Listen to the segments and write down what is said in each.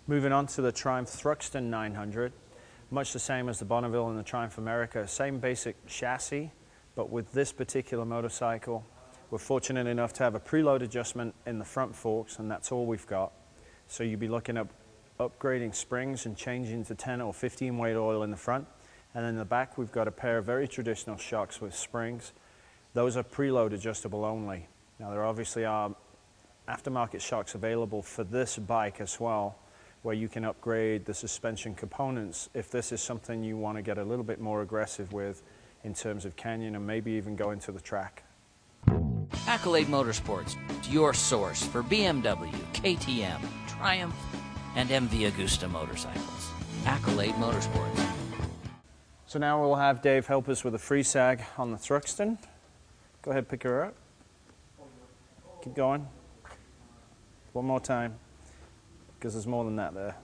Moving on to the Triumph Thruxton 900, much the same as the Bonneville and the Triumph America, same basic chassis, but with this particular motorcycle, we're fortunate enough to have a preload adjustment in the front forks, and that's all we've got. So you'd be looking at upgrading springs and changing to 10 or 15 weight oil in the front. And in the back, we've got a pair of very traditional shocks with springs. Those are preload adjustable only. Now, there obviously are aftermarket shocks available for this bike as well, where you can upgrade the suspension components if this is something you want to get a little bit more aggressive with in terms of canyon and maybe even go into the track. Accolade Motorsports, your source for BMW, KTM, Triumph, and MV Agusta motorcycles. Accolade Motorsports. So now we'll have Dave help us with a free sag on the Thruxton. Go ahead, pick her up. Keep going. One more time, because there's more than that there.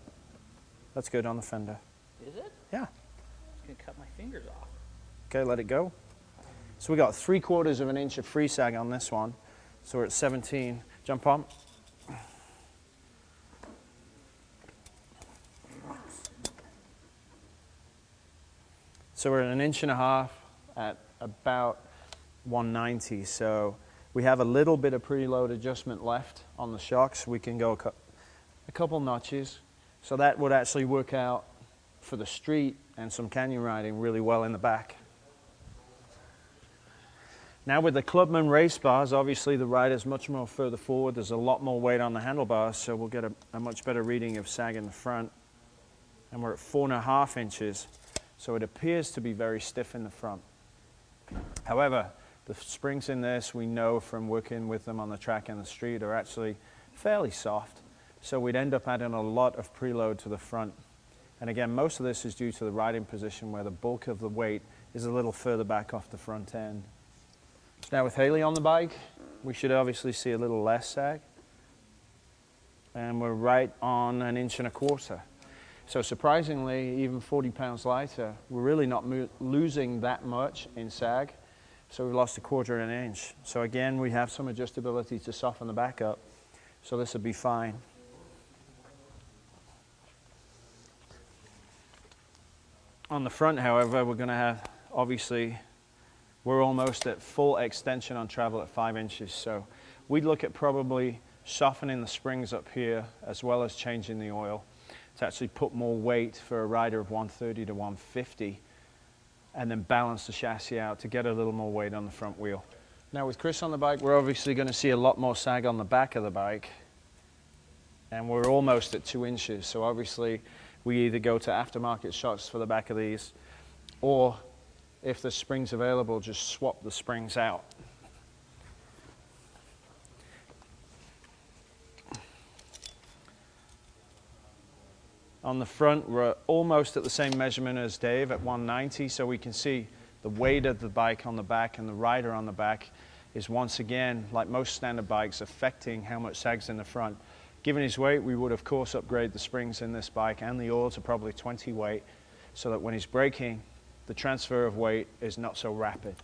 That's good on the fender. Is it? Yeah. It's going to cut my fingers off. Okay, let it go. So we got 3/4 of an inch of free sag on this one. So we're at 17. Jump on. So we're at 1.5 inches at about 190. So we have a little bit of preload adjustment left on the shocks. We can go a couple notches. So that would actually work out for the street and some canyon riding really well in the back. Now with the Clubman race bars, obviously the rider's much more further forward. There's a lot more weight on the handlebars, so we'll get a much better reading of sag in the front. And we're at 4.5 inches, so it appears to be very stiff in the front. However, the springs in this, we know from working with them on the track and the street, are actually fairly soft. So we'd end up adding a lot of preload to the front. And again, most of this is due to the riding position where the bulk of the weight is a little further back off the front end. Now with Haley on the bike, we should obviously see a little less sag. And we're right on 1.25 inches. So surprisingly, even 40 pounds lighter, we're really not losing that much in sag. So we've lost 1/4 inch. So again, we have some adjustability to soften the back up. So this will be fine. On the front, however, we're going to have, obviously, we're almost at full extension on travel at 5 inches. So we'd look at probably softening the springs up here as well as changing the oil to actually put more weight for a rider of 130 to 150 and then balance the chassis out to get a little more weight on the front wheel. Now with Chris on the bike, we're obviously going to see a lot more sag on the back of the bike, and we're almost at 2 inches. So obviously we either go to aftermarket shocks for the back of these, or if the spring's available, just swap the springs out. On the front, we're almost at the same measurement as Dave at 190, so we can see the weight of the bike on the back and the rider on the back is once again, like most standard bikes, affecting how much sag's in the front. Given his weight, we would of course upgrade the springs in this bike and the oil to probably 20 weight, so that when he's braking, the transfer of weight is not so rapid.